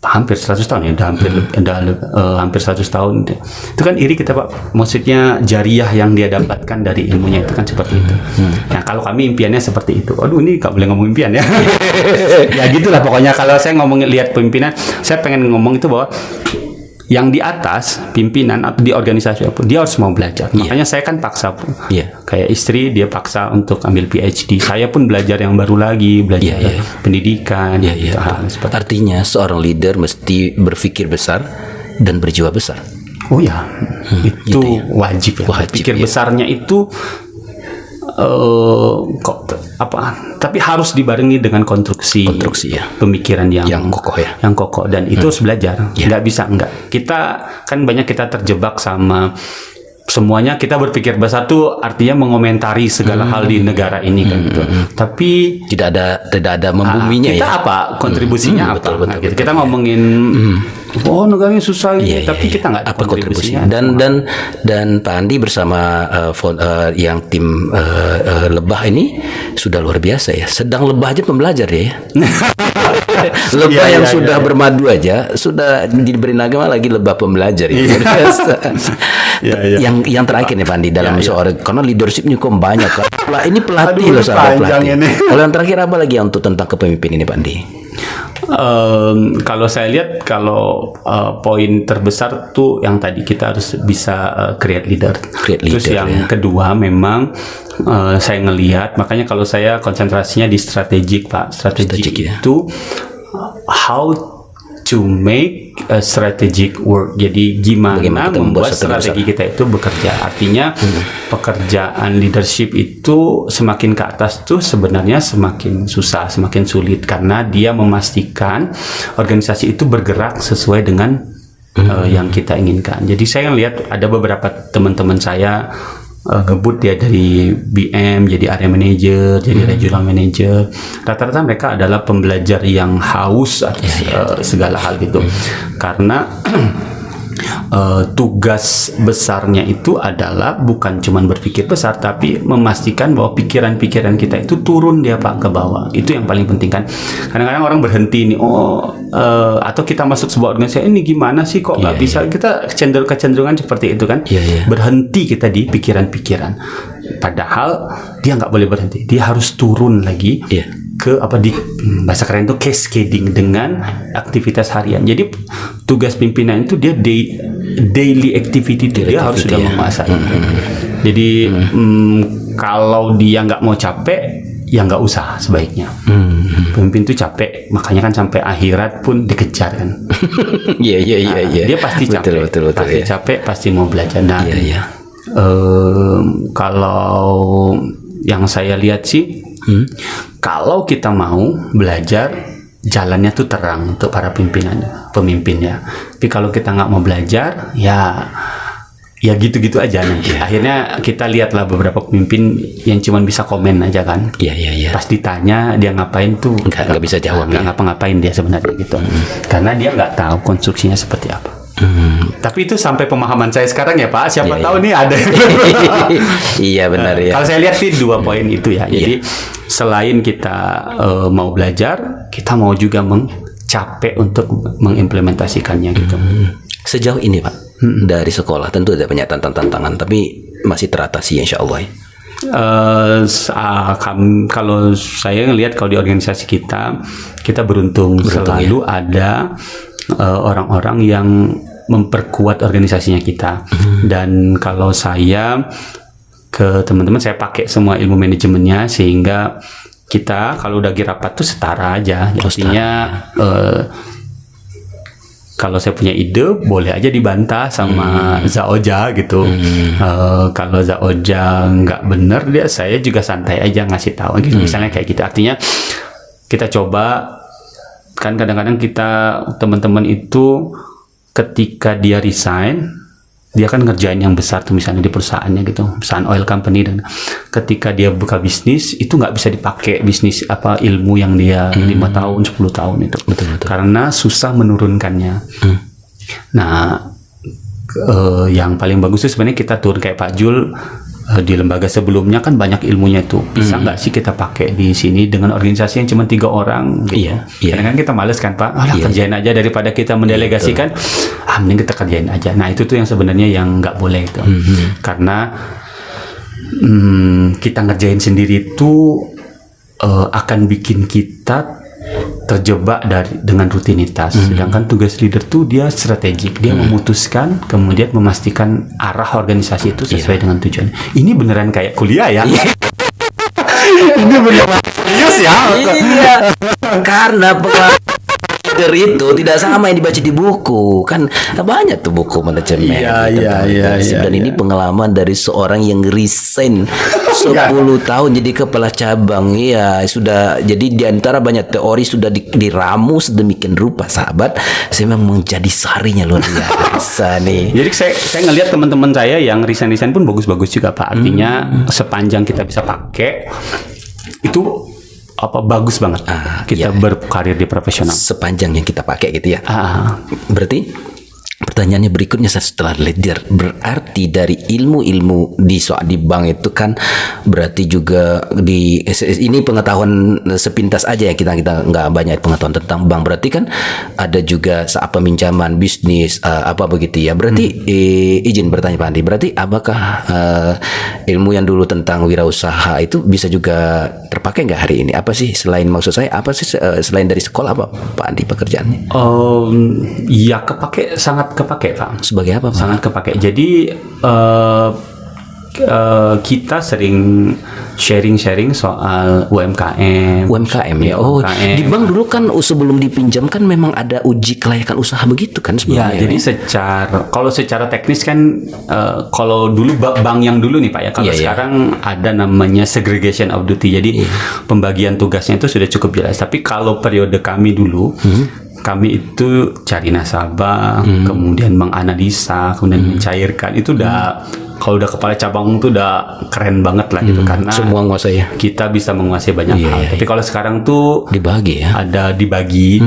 hampir 100 tahun ya, hampir 100 tahun. Itu kan iri kita Pak. Maksudnya jariah yang dia dapatkan dari ilmunya itu kan seperti itu. Nah, kalau kami impiannya seperti itu. Aduh, ini nggak boleh ngomong impian ya. Ya gitulah pokoknya. Kalau saya ngomong lihat pimpinan, saya pengen ngomong itu bahwa yang di atas pimpinan atau di organisasi apa dia harus mau belajar. Makanya saya kan paksa kayak istri dia paksa untuk ambil PhD, saya pun belajar yang baru lagi, belajar pendidikan gitu, hal seperti itu. Artinya seorang leader mesti berpikir besar dan berjiwa besar. Oh ya, itu wajib ya. Pikir besarnya itu tapi harus dibarengi dengan konstruksi ya. pemikiran yang kokoh ya. Yang kokoh, dan itu harus belajar. Nggak bisa enggak. Kita kan banyak kita terjebak sama semuanya, kita berpikir besar tuh artinya mengomentari segala hal di negara ini kan gitu. Tapi tidak ada membuminya kita ya. apa kontribusinya apa? Betul, Gitu. Kita ngomongin negaranya susah tapi kita nggak ada apa kontribusinya. kontribusinya. Dan Pak Andi bersama yang tim lebah ini sudah luar biasa ya. Sedang lebah aja pembelajar ya. Lebah yang sudah bermadu aja sudah diberi nama lagi lebah pembelajar ya. Yang terakhir nih Pak Andi dalam seorang, karena leadershipnya kok banyak kan. Ini pelatih loh, sahabat pelatih. Kalau yang terakhir apa lagi untuk tentang kepemimpinan ini Pak Andi? Kalau saya lihat poin terbesar tuh yang tadi kita harus bisa create leader. Terus yang kedua memang saya ngelihat, makanya kalau saya konsentrasinya di strategik Pak. Strategik itu how to make a strategic work. Jadi gimana membuat strategi kita itu bekerja. Artinya pekerjaan leadership itu semakin ke atas tuh sebenarnya semakin susah, semakin sulit, karena dia memastikan organisasi itu bergerak sesuai dengan yang kita inginkan. Jadi saya lihat ada beberapa teman-teman saya ngebut dia dari BM jadi area manager, jadi regional manager. Rata-rata mereka adalah pembelajar yang haus atas segala hal gitu. Karena tugas besarnya itu adalah bukan cuma berpikir besar, tapi memastikan bahwa pikiran-pikiran kita itu turun dia Pak ke bawah. Itu yang paling penting kan. Kadang-kadang orang berhenti nih, atau kita masuk sebuah organisasi, ini gimana sih kok nggak bisa. Kita kecenderungan seperti itu kan. Berhenti kita di pikiran-pikiran. Padahal dia nggak boleh berhenti. Dia harus turun lagi ke di bahasa keren itu cascading dengan aktivitas harian. Jadi tugas pimpinan itu dia daily activity itu dia harus sudah menguasai. Jadi kalau dia nggak mau capek ya nggak usah sebaiknya. Pemimpin itu capek, makanya kan sampai akhirat pun dikejar kan. Dia pasti capek, pasti capek, pasti mau belajar. Nah, kalau yang saya lihat sih, kalau kita mau belajar, jalannya tuh terang untuk para pemimpinnya. Tapi kalau kita nggak mau belajar, ya gitu-gitu aja nanti. Akhirnya kita lihatlah beberapa pemimpin yang cuma bisa komen aja kan. Pas ditanya dia ngapain tuh nggak bisa jawab. Nggak ngapa-ngapain dia sebenarnya gitu. Karena dia nggak tahu konstruksinya seperti apa. Tapi itu sampai pemahaman saya sekarang ya Pak. Siapa tahu nih ada. Iya benar ya. Kalau saya lihat sih 2 poin itu ya. Jadi selain kita mau belajar, kita mau juga capek untuk mengimplementasikannya gitu. Sejauh ini Pak, dari sekolah tentu ada banyak tantangan, tapi masih teratasi insya Allah ya. Kalau saya ngelihat kalau di organisasi kita beruntung selalu ada orang-orang yang memperkuat organisasinya kita. Dan kalau saya ke teman-teman, saya pakai semua ilmu manajemennya sehingga kita kalau udah rapat tuh setara aja. Artinya Kalau saya punya ide, boleh aja dibantah sama Zaoja gitu. Kalau Zaoja nggak bener, saya juga santai aja ngasih tahu. Gitu. Misalnya kayak gitu. Artinya kita coba, kan kadang-kadang teman-teman itu ketika dia resign, dia kan ngerjain yang besar tuh misalnya di perusahaannya gitu, perusahaan oil company, dan ketika dia buka bisnis itu nggak bisa dipakai bisnis ilmu yang dia 5 tahun 10 tahun itu. Betul. Karena susah menurunkannya. Nah, yang paling bagus itu sebenarnya kita turun kayak Pak Jul di lembaga sebelumnya kan banyak ilmunya itu. Bisa nggak sih kita pakai di sini dengan organisasi yang cuma 3 orang gitu. Kadang-kadang kita males kan Pak, kerjain aja daripada kita mendelegasikan. Mending kita kerjain aja. Nah itu tuh yang sebenarnya yang nggak boleh itu. Karena kita ngerjain sendiri itu akan bikin kita terjebak dengan rutinitas. Sedangkan tugas leader tuh dia strategik, dia memutuskan, kemudian memastikan arah organisasi itu sesuai dengan tujuan. Ini beneran kayak kuliah ya. Ini beneran serius ya. Iya. Karena leader itu tidak sama yang dibaca di buku, kan banyak tuh buku manajemen. Dan ini pengalaman dari seorang yang resign 10 tahun jadi kepala cabang. Iya, sudah jadi di antara banyak teori sudah diramu sedemikian rupa, sahabat. Saya memang menjadi sarinya luar biasa nih. Jadi saya ngelihat teman-teman saya yang resign pun bagus-bagus juga Pak. Artinya sepanjang kita bisa pakai itu bagus banget kita berkarir di profesional sepanjang yang kita pakai gitu ya. Berarti pertanyaannya berikutnya setelah leader, berarti dari ilmu-ilmu di bank itu kan berarti juga ini pengetahuan sepintas aja ya, kita nggak banyak pengetahuan tentang bank. Berarti kan ada juga peminjaman bisnis apa begitu ya. Berarti izin bertanya Pak Andi, berarti apakah ilmu yang dulu tentang wirausaha itu bisa juga terpakai nggak hari ini? Apa sih selain, maksud saya apa sih selain dari sekolah, apa Pak Andi pekerjaannya? Ya sangat kepake Pak. Sebagai apa Pak? Sangat kepake. Jadi kita sering sharing soal UMKM ya. UMKM. Di bank dulu kan sebelum dipinjamkan memang ada uji kelayakan usaha begitu kan sebelumnya. Ya, jadi kalau secara teknis kan kalau dulu bank yang dulu nih Pak ya, kalau sekarang ada namanya segregation of duty. Jadi pembagian tugasnya itu sudah cukup jelas. Tapi kalau periode kami dulu kami itu cari nasabah, kemudian menganalisa, kemudian mencairkan. Itu kalau udah kepala cabang tuh udah keren banget lah gitu, karena semua menguasai. Kita bisa menguasai banyak hal. Tapi kalau sekarang tuh dibagi ya. Ada dibagi,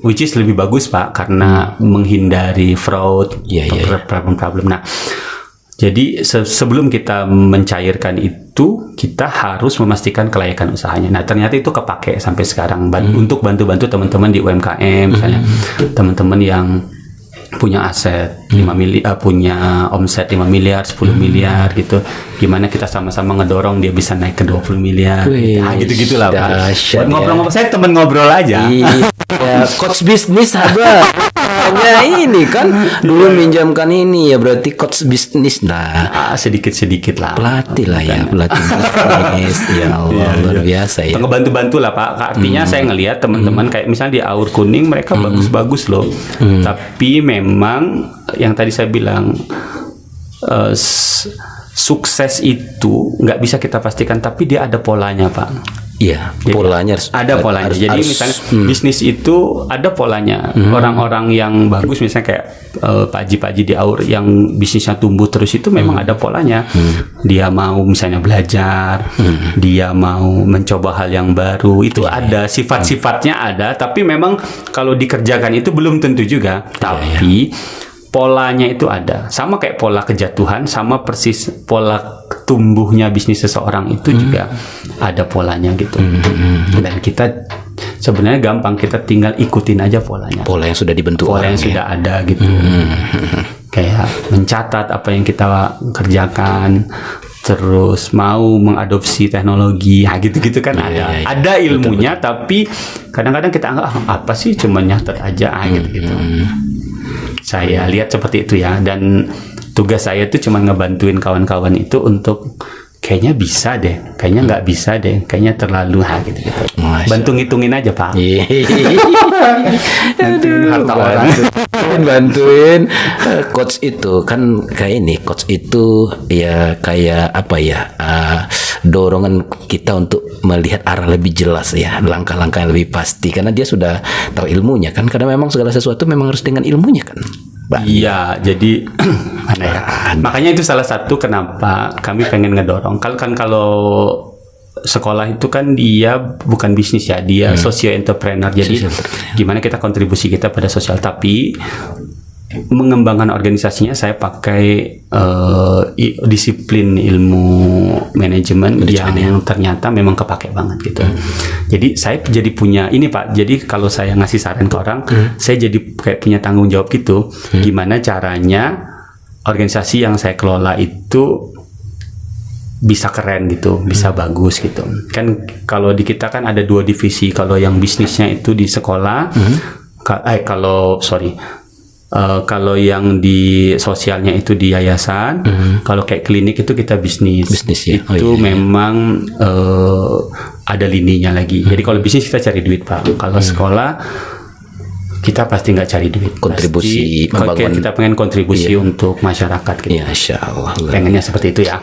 which is lebih bagus Pak, karena menghindari fraud, problem-problem. Nah, jadi sebelum kita mencairkan itu, kita harus memastikan kelayakan usahanya. Nah, ternyata itu kepake sampai sekarang untuk bantu-bantu teman-teman di UMKM, misalnya teman-teman yang punya aset 5 miliar, punya omset 5 miliar, 10 miliar gitu. Gimana kita sama-sama ngedorong dia bisa naik ke 20 miliar. Gitu-gitulah Pak. Buat ngobrol-ngobrol, saya teman ngobrol aja. Coach bisnis sahabat. Ini kan dulu minjamkan ini ya, berarti coach bisnis. Nah, sedikit-sedikit lah. Pelatih lah ya, pelatih bisnis. Ya Allah, luar biasa ya. Ngebantu-bantu lah Pak. Artinya saya ngelihat teman-teman kayak misalnya di Aur Kuning, mereka bagus-bagus loh. Tapi memang yang tadi saya bilang sukses itu nggak bisa kita pastikan, tapi dia ada polanya Pak. Iya, polanya ada polanya. Jadi misalnya bisnis itu ada polanya. Orang-orang yang bagus misalnya kayak Pak Haji di Aur yang bisnisnya tumbuh terus itu memang ada polanya. Dia mau misalnya belajar, dia mau mencoba hal yang baru. Itu ada sifat-sifatnya ada, tapi memang kalau dikerjakan itu belum tentu juga. Tapi polanya itu ada. Sama kayak pola kejatuhan, sama persis pola tumbuhnya bisnis seseorang itu juga ada polanya gitu. Dan kita sebenarnya gampang, kita tinggal ikutin aja polanya. Pola yang sudah dibentuk, pola yang sudah ada gitu. Kayak mencatat apa yang kita kerjakan, terus mau mengadopsi teknologi, gitu-gitu kan ada. Ada ilmunya, betul. Tapi kadang-kadang kita anggap apa sih, cuma nyatet aja gitu. Saya lihat seperti itu ya, dan tugas saya itu cuma ngebantuin kawan-kawan itu untuk kayaknya bisa deh, kayaknya nggak bisa deh, kayaknya terlalu gitu. Bantu ngitungin aja Pak. Nanti harta orang. Bantuin coach itu kan kayak ini, coach itu ya kayak apa ya, dorongan kita untuk melihat arah lebih jelas ya, langkah-langkah yang lebih pasti, karena dia sudah tahu ilmunya kan, karena memang segala sesuatu memang harus dengan ilmunya kan. Iya, jadi mana ya? Makanya itu salah satu kenapa kami pengen ngedorong. Kalau sekolah itu kan dia bukan bisnis ya, dia socio entrepreneur. Jadi gimana kita kontribusi kita pada sosial, tapi mengembangkan organisasinya saya pakai disiplin ilmu manajemen yang ternyata memang kepake banget gitu. Jadi saya jadi punya ini Pak. Jadi kalau saya ngasih saran ke orang, saya jadi kayak punya tanggung jawab gitu. Gimana caranya organisasi yang saya kelola itu bisa keren gitu, bisa bagus gitu. Kan kalau di kita kan ada 2 divisi. Kalau yang bisnisnya itu di sekolah, kalau yang di sosialnya itu di yayasan, kalau kayak klinik itu kita bisnis ya? Itu memang ada lininya lagi. Jadi kalau bisnis kita cari duit Pak. Kalau sekolah kita pasti nggak cari duit. Kontribusi membangun. Kita pengen kontribusi untuk masyarakat. Gitu. Ya, Insya Allah. Pengennya seperti itu ya.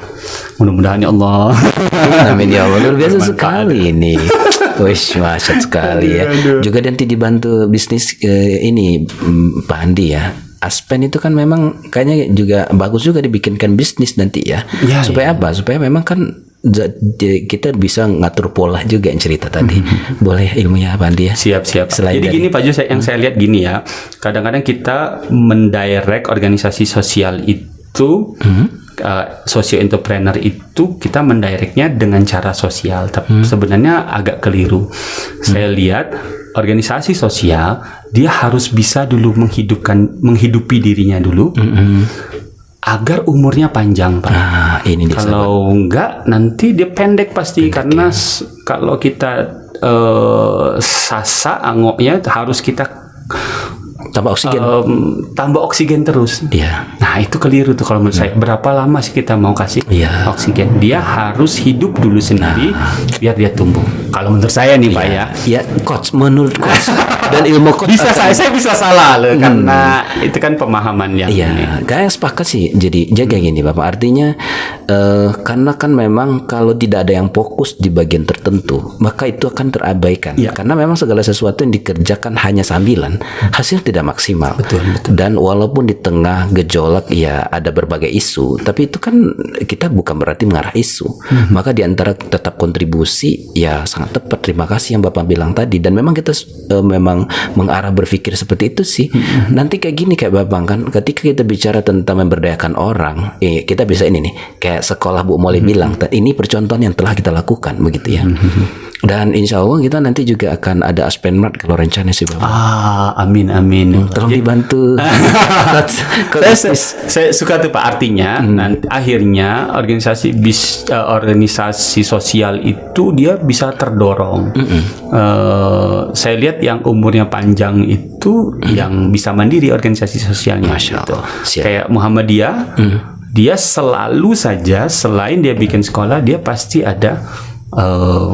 Mudah-mudahan ya Allah. Amin ya Allah. Luar biasa sekali ini. Wih, masya sekali ya. Juga nanti dibantu bisnis ini Pak Andi ya. Aspen itu kan memang kayaknya juga bagus juga dibikinkan bisnis nanti ya. Supaya apa? Supaya memang kan kita bisa ngatur pola juga yang cerita tadi. Boleh ilmunya apa Andi ya? Siap. Jadi gini Pak Jo, yang saya lihat gini ya. Kadang-kadang kita mendirect organisasi sosial itu, socio entrepreneur itu kita mendirectnya dengan cara sosial, tapi sebenarnya agak keliru. Saya lihat organisasi sosial dia harus bisa dulu menghidupi dirinya dulu. Agar umurnya panjang Pak. Ini kalau enggak nanti dia pendek pasti karena kalau kita sasa angoknya harus kita tambah oksigen terus. Nah itu keliru tuh kalau menurut saya. Berapa lama sih kita mau kasih oksigen? Dia harus hidup dulu sendiri biar dia tumbuh. Kalau menurut saya nih Pak ya. Ya coach, menurut coach dan ilmu coach saya bisa salah loh karena itu kan pemahaman yang kayak sepakat sih. Jadi jaga gini Bapak, artinya karena kan memang kalau tidak ada yang fokus di bagian tertentu maka itu akan terabaikan. Karena memang segala sesuatu yang dikerjakan hanya sambilan, hasil tidak maksimal. Betul. Dan walaupun di tengah gejolak ya ada berbagai isu, tapi itu kan kita bukan berarti mengarah isu. Maka di antara tetap kontribusi ya sangat tepat. Terima kasih yang Bapak bilang tadi, dan memang kita memang mengarah berpikir seperti itu sih. Nanti kayak gini kayak Bapak kan, ketika kita bicara tentang memberdayakan orang, kita bisa ini nih kayak sekolah Bu Molly bilang, ini percontohan yang telah kita lakukan begitu ya. Dan insya Allah kita nanti juga akan ada Aspenmart kalau rencana sih Bapak. Amin. Tolong dibantu. Saya suka tuh Pak, artinya nanti akhirnya organisasi sosial itu dia bisa terdorong. Saya lihat yang umurnya panjang itu yang bisa mandiri organisasi sosialnya. Masya Allah. Kayak Muhammadiyah, dia selalu saja selain dia bikin sekolah, dia pasti ada.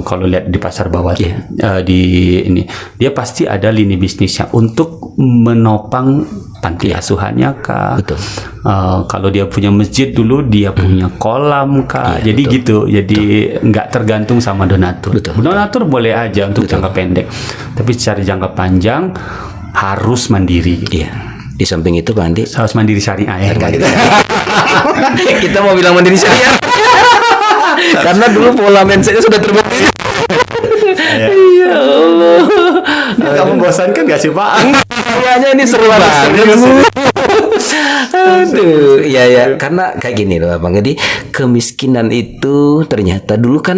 Kalau lihat di pasar bawah di ini dia pasti ada lini bisnisnya untuk menopang panti asuhannya kah. Kalau dia punya masjid dulu dia punya kolam kah. Jadi gitu. Jadi nggak tergantung sama donatur. Donatur boleh aja untuk jangka pendek, tapi secara jangka panjang harus mandiri. Di samping itu Pak Andi harus mandiri syariah ya. Kita mau bilang mandiri syariah karena dulu pola mindsetnya sudah terbukti. Ya Allah. Kamu bosankan gak sih Pak? Kayaknya ini seru banget. Aduh, ya karena kayak gini loh Bang. Jadi kemiskinan itu ternyata dulu kan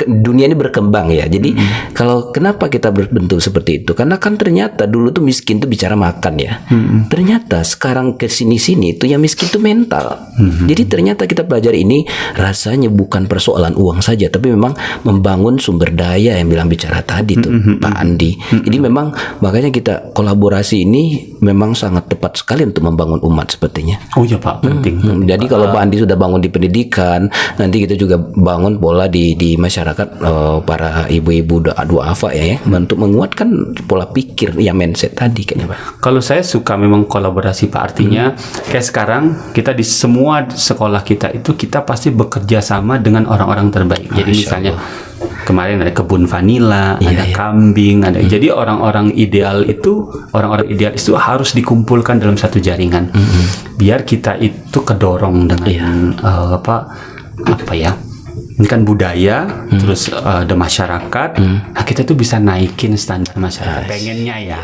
dunia ini berkembang ya. Jadi kalau kenapa kita berbentuk seperti itu? Karena kan ternyata dulu tuh miskin tuh bicara makan ya. Ternyata sekarang kesini-sini itu yang miskin tuh mental. Jadi ternyata kita belajar ini rasanya bukan persoalan uang saja, tapi memang membangun sumber daya yang bilang bicara tadi tuh Pak Andi. Jadi memang makanya kita kolaborasi ini memang sangat tepat sekali untuk membangun umat seperti artinya. Oh iya Pak, penting. Jadi kalau Pak Andi sudah bangun di pendidikan, nanti kita juga bangun pola di masyarakat, para ibu-ibu duafa ya, untuk menguatkan pola pikir yang mindset tadi kayaknya Pak. Kalau saya suka memang kolaborasi Pak, artinya kayak sekarang kita di semua sekolah kita itu kita pasti bekerja sama dengan orang-orang terbaik. Jadi misalnya kemarin ada kebun vanila, ada kambing, ada. Jadi orang-orang ideal itu harus dikumpulkan dalam satu jaringan. Biar kita itu kedorong dengan apa ya? Ini kan budaya, terus ada masyarakat. Nah, kita tuh bisa naikin standar masyarakat. Pengennya ya.